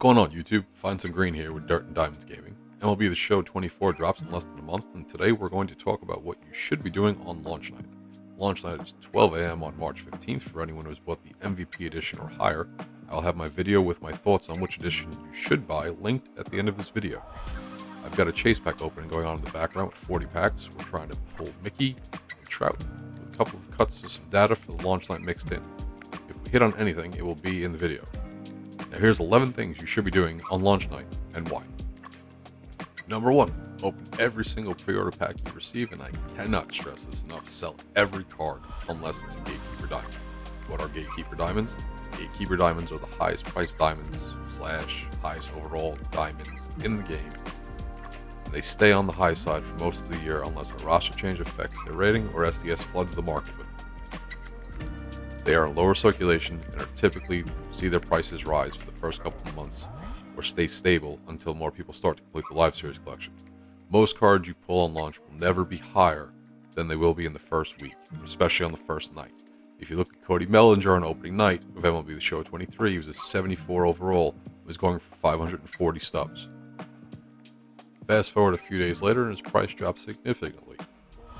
going on, YouTube? Find some green here with Dirt and Diamonds Gaming. MLB The Show 24 drops in less than a month, and today we're going to talk about what you should be doing on launch night. Launch night is 12 a.m. on March 15th for anyone who has bought the MVP edition or higher. I'll have my video with my thoughts on which edition you should buy linked at the end of this video. I've got a chase pack opening going on in the background with 40 packs. We're trying to pull Mickey and Trout with a couple of cuts of some data for the launch night mixed in. If we hit on anything, it will be in the video. Now here's 11 things you should be doing on launch night and why. Number 1, open every single pre-order pack you receive, and I cannot stress this enough, sell every card unless it's a Gatekeeper Diamond. What are Gatekeeper Diamonds? Gatekeeper Diamonds are the highest priced diamonds / highest overall diamonds in the game. They stay on the high side for most of the year unless a roster change affects their rating or SDS floods the market with them. They are in lower circulation and are typically see their prices rise for the first couple of months or stay stable until more people start to complete the Live Series collection. Most cards you pull on launch will never be higher than they will be in the first week, especially on the first night. If you look at Cody Bellinger on opening night of MLB The Show 23, he was a 74 overall, was going for 540 stubs. Fast forward a few days later and his price dropped significantly.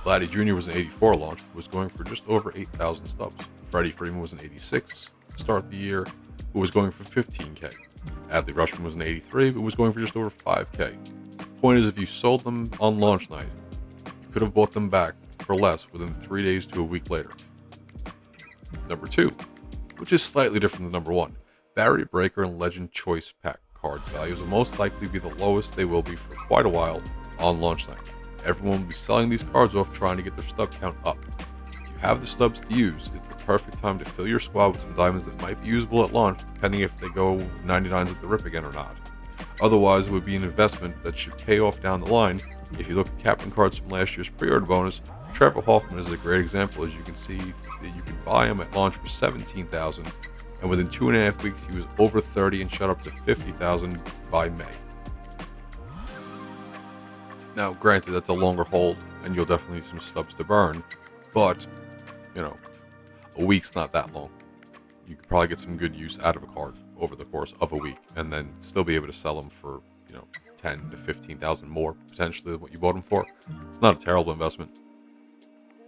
Vladdy Jr. was an 84 launch, but was going for just over 8,000 stubs. Freddie Freeman was an 86 to start the year, who was going for 15K. Adley Rutschman was an 83, but was going for just over 5K. Point is, if you sold them on launch night, you could have bought them back for less within 3 days to a week later. Number 2, which is slightly different than number 1, Barrier Breaker and Legend Choice Pack card values will most likely be the lowest they will be for quite a while on launch night. Everyone will be selling these cards off trying to get their stub count up. If you have the stubs to use, it's the perfect time to fill your squad with some diamonds that might be usable at launch, depending if they go 99s at the rip again or not. Otherwise, it would be an investment that should pay off down the line. If you look at captain cards from last year's pre-order bonus, Trevor Hoffman is a great example. As you can see, that you can buy him at launch for $17,000, and within 2.5 weeks he was over 30 and shot up to 50,000 by May. Now, granted, that's a longer hold, and you'll definitely need some stubs to burn, but, a week's not that long. You could probably get some good use out of a card over the course of a week, and then still be able to sell them for, 10 to 15,000 more, potentially, than what you bought them for. It's not a terrible investment.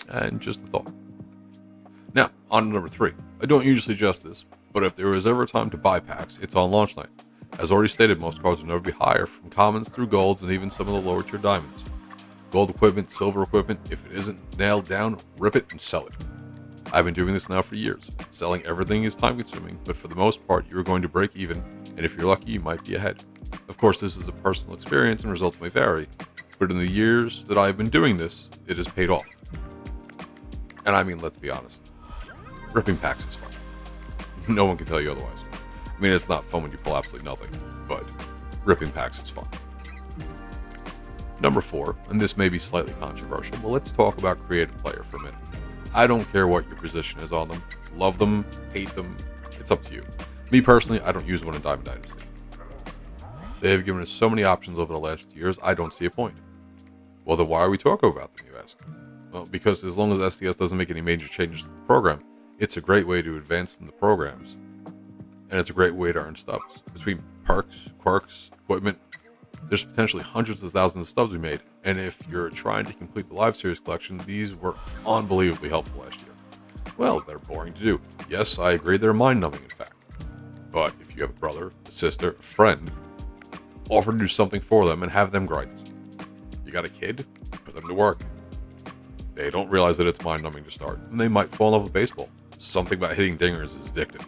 And just a thought. Now, on to number 3. I don't usually suggest this, but if there is ever a time to buy packs, it's on launch night. As already stated, most cards will never be higher, from commons through golds and even some of the lower tier diamonds. Gold equipment, silver equipment, if it isn't nailed down, rip it and sell it. I've been doing this now for years. Selling everything is time consuming, but for the most part, you are going to break even, and if you're lucky, you might be ahead. Of course, this is a personal experience and results may vary, but in the years that I've been doing this, it has paid off. And I mean, let's be honest, ripping packs is fun. No one can tell you otherwise. I mean, it's not fun when you pull absolutely nothing, but ripping packs is fun. Number 4, and this may be slightly controversial, but let's talk about creative player for a minute. I don't care what your position is on them. Love them, hate them, it's up to you. Me personally, I don't use one in Diamond Dynasty. They have given us so many options over the last years, I don't see a point. Well, then why are we talking about them, you ask? Well, because as long as SDS doesn't make any major changes to the program, it's a great way to advance in the programs. And it's a great way to earn stubs. Between perks, quirks, equipment, there's potentially hundreds of thousands of stubs we made. And if you're trying to complete the Live Series collection, these were unbelievably helpful last year. Well, they're boring to do. Yes, I agree, they're mind-numbing, in fact. But if you have a brother, a sister, a friend, offer to do something for them and have them grind it. You got a kid? Put them to work. They don't realize that it's mind-numbing to start, and they might fall in love with baseball. Something about hitting dingers is addictive.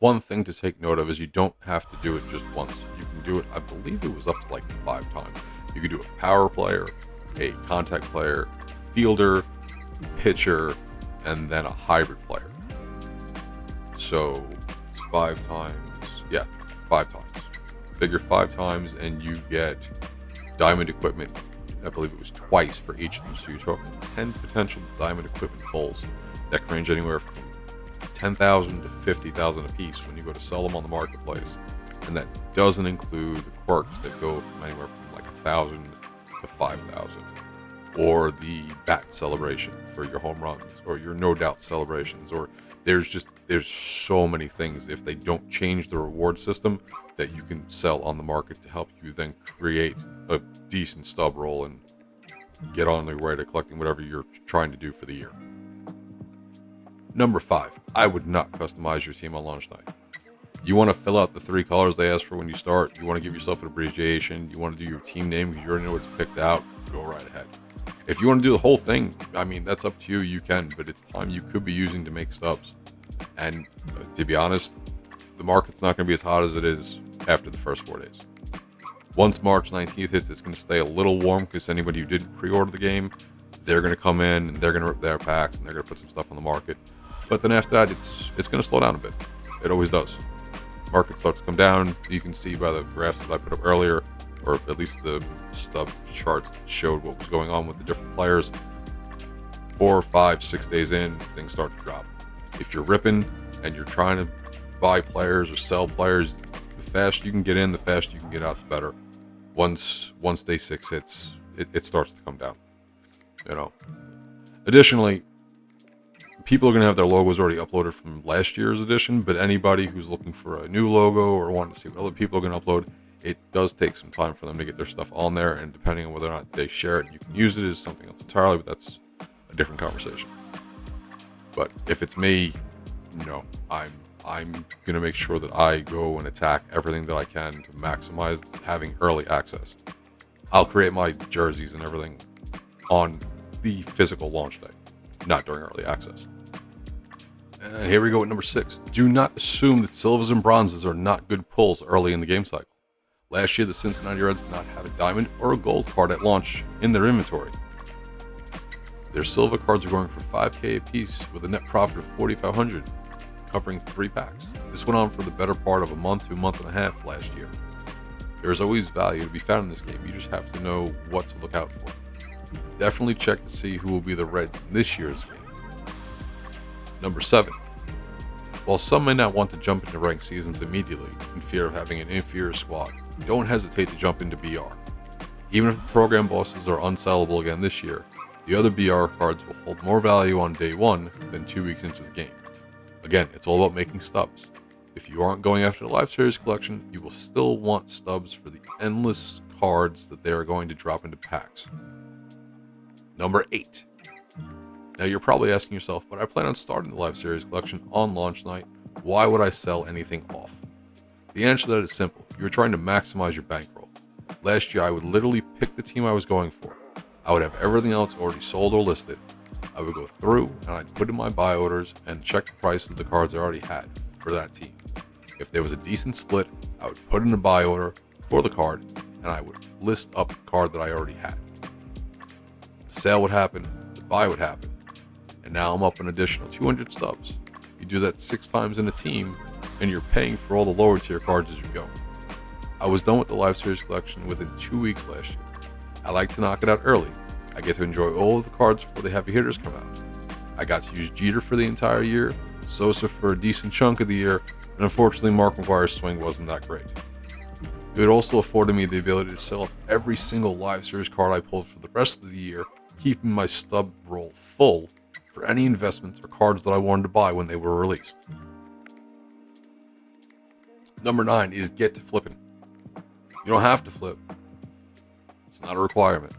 One thing to take note of is you don't have to do it just once. You can do it, I believe it was up to like 5 times. You can do a power player, a contact player, fielder, pitcher, and then a hybrid player. So it's 5 times. Yeah, 5 times. Figure 5 times and you get diamond equipment. I believe it was twice for each of them. So you're talking 10 potential diamond equipment pulls that can range anywhere from 10,000 to 50,000 a piece when you go to sell them on the marketplace. And that doesn't include the quirks that go from anywhere from like 1,000 to 5,000. Or the bat celebration for your home runs, or your no doubt celebrations, or There's so many things if they don't change the reward system that you can sell on the market to help you then create a decent stub roll and get on the way to collecting whatever you're trying to do for the year. Number 5, I would not customize your team on launch night. You want to fill out the 3 colors they ask for when you start. You want to give yourself an abbreviation. You want to do your team name because you already know it's picked out. Go right ahead. If you want to do the whole thing, I mean, that's up to you. You can, but it's time you could be using to make stubs. And to be honest, the market's not going to be as hot as it is after the first 4 days. Once March 19th hits, it's going to stay a little warm because anybody who didn't pre-order the game, they're going to come in and they're going to rip their packs and they're going to put some stuff on the market. But then after that, it's going to slow down a bit. It always does. Market starts to come down. You can see by the graphs that I put up earlier, or at least the stub charts that showed what was going on with the different players. 4, 5, 6 days in, things start to drop. If you're ripping and you're trying to buy players or sell players, the faster you can get in, the faster you can get out, the better. Once day 6 hits, it starts to come down. Additionally, people are going to have their logos already uploaded from last year's edition, but anybody who's looking for a new logo or wanting to see what other people are going to upload, it does take some time for them to get their stuff on there, and depending on whether or not they share it and you can use it is something else entirely, but that's a different conversation. But if it's me, no, I'm going to make sure that I go and attack everything that I can to maximize having early access. I'll create my jerseys and everything on the physical launch day, not during early access. And here we go at number 6. Do not assume that silvers and bronzes are not good pulls early in the game cycle. Last year, the Cincinnati Reds did not have a diamond or a gold card at launch in their inventory. Their silver cards are going for $5,000 a piece with a net profit of $4,500, covering 3 packs. This went on for the better part of a month to a month and a half last year. There is always value to be found in this game. You just have to know what to look out for. Definitely check to see who will be the Reds in this year's game. Number 7. While some may not want to jump into ranked seasons immediately in fear of having an inferior squad, don't hesitate to jump into BR. Even if the program bosses are unsellable again this year, the other BR cards will hold more value on day 1 than 2 weeks into the game. Again, it's all about making stubs. If you aren't going after the Live Series collection, you will still want stubs for the endless cards that they are going to drop into packs. Number 8. Now you're probably asking yourself, but I plan on starting the Live Series collection on launch night. Why would I sell anything off? The answer to that is simple. You're trying to maximize your bankroll. Last year, I would literally pick the team I was going for. I would have everything else already sold or listed. I would go through and I'd put in my buy orders and check the price of the cards I already had for that team. If there was a decent split, I would put in a buy order for the card and I would list up the card that I already had. The sale would happen, the buy would happen, and now I'm up an additional 200 stubs. You do that 6 times in a team and you're paying for all the lower tier cards as you go. I was done with the Live Series collection within 2 weeks last year. I like to knock it out early. I get to enjoy all of the cards before the heavy hitters come out. I got to use Jeter for the entire year, Sosa for a decent chunk of the year, and unfortunately Mark McGwire's swing wasn't that great. It also afforded me the ability to sell off every single Live Series card I pulled for the rest of the year, keeping my stub roll full for any investments or cards that I wanted to buy when they were released. Number 9 is get to flipping. You don't have to flip. It's not a requirement.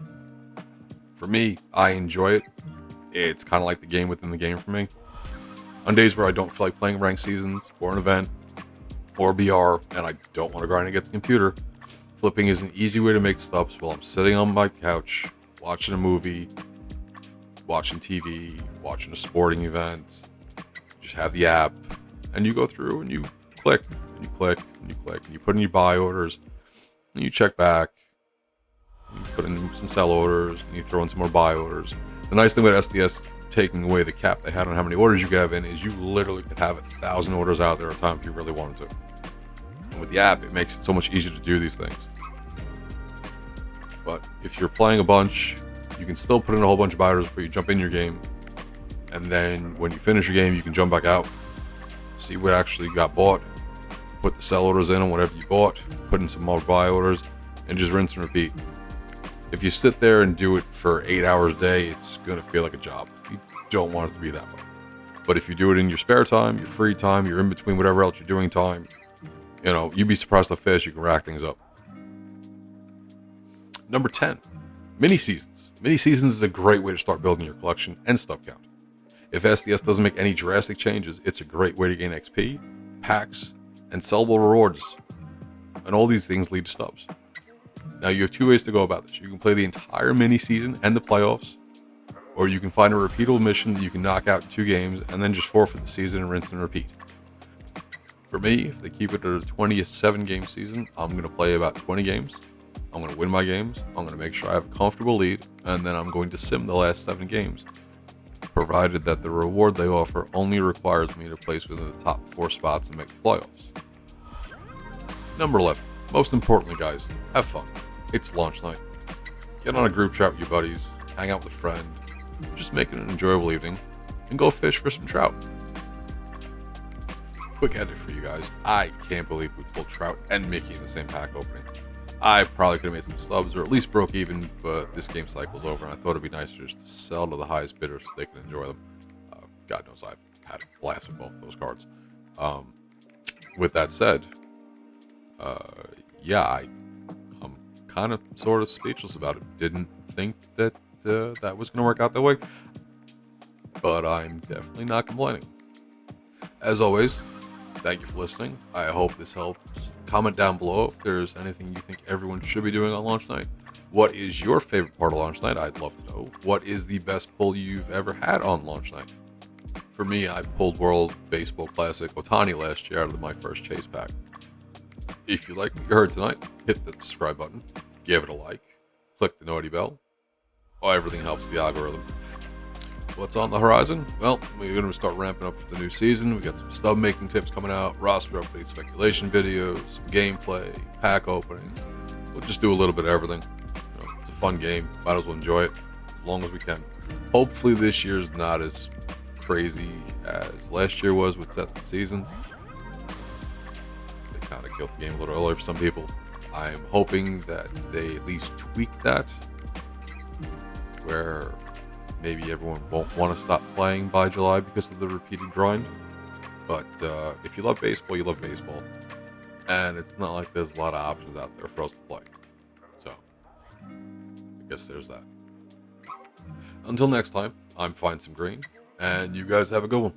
For me, I enjoy it. It's kind of like the game within the game for me. On days where I don't feel like playing ranked seasons or an event or BR and I don't want to grind against the computer, flipping is an easy way to make stubs while I'm sitting on my couch, watching a movie, watching TV, watching a sporting event. Just have the app and you go through and you click and you click and you click and you put in your buy orders and you check back. You put in some sell orders and you throw in some more buy orders. The nice thing about SDS taking away the cap they had on how many orders you could have in is you literally could have 1,000 orders out there at a time if you really wanted to. And with the app, it makes it so much easier to do these things. But if you're playing a bunch, you can still put in a whole bunch of buy orders before you jump in your game. And then when you finish your game, you can jump back out, see what actually got bought, put the sell orders in on whatever you bought, put in some more buy orders, and just rinse and repeat. If you sit there and do it for 8 hours a day, it's going to feel like a job. You don't want it to be that way. But if you do it in your spare time, your free time, you're in between whatever else you're doing time, you'd be surprised how fast you can rack things up. Number 10, mini seasons. Mini seasons is a great way to start building your collection and stub count. If SDS doesn't make any drastic changes, it's a great way to gain XP, packs, and sellable rewards. And all these things lead to stubs. Now you have two ways to go about this. You can play the entire mini season and the playoffs, or you can find a repeatable mission that you can knock out in 2 games and then just forfeit the season and rinse and repeat. For me, if they keep it at a 27 game season, I'm going to play about 20 games. I'm going to win my games. I'm going to make sure I have a comfortable lead, and then I'm going to sim the last 7 games, provided that the reward they offer only requires me to place within the top 4 spots and make the playoffs. Number 11. Most importantly, guys, have fun. It's launch night. Get on a group chat with your buddies, hang out with a friend, just make it an enjoyable evening, and go fish for some trout. Quick edit for you guys. I can't believe we pulled Trout and Mickey in the same pack opening. I probably could have made some stubs or at least broke even, but this game cycle's over and I thought it'd be nicer just to sell to the highest bidder so they can enjoy them. God knows I've had a blast with both of those cards. With that said, I'm kind of sort of speechless about it. Didn't think that that was going to work out that way, but I'm definitely not complaining. As always, thank you for listening. I hope this helps. Comment down below if there's anything you think everyone should be doing on launch night. What is your favorite part of launch night? I'd love to know. What is the best pull you've ever had on launch night? For me, I pulled World Baseball Classic Otani last year out of my first chase pack. If you like what you heard tonight, hit the subscribe button, give it a like, click the naughty bell. Everything helps the algorithm. What's on the horizon? Well, we're going to start ramping up for the new season. We got some stub making tips coming out, roster updates, speculation videos, some gameplay, pack openings. We'll just do a little bit of everything. It's a fun game. Might as well enjoy it as long as we can. Hopefully this year's not as crazy as last year was with sets and seasons. They kind of killed the game a little earlier for some people. I'm hoping that they at least tweak that, where maybe everyone won't want to stop playing by July because of the repeated grind. But if you love baseball, you love baseball. And it's not like there's a lot of options out there for us to play. So, I guess there's that. Until next time, I'm Find Some Green, and you guys have a good one.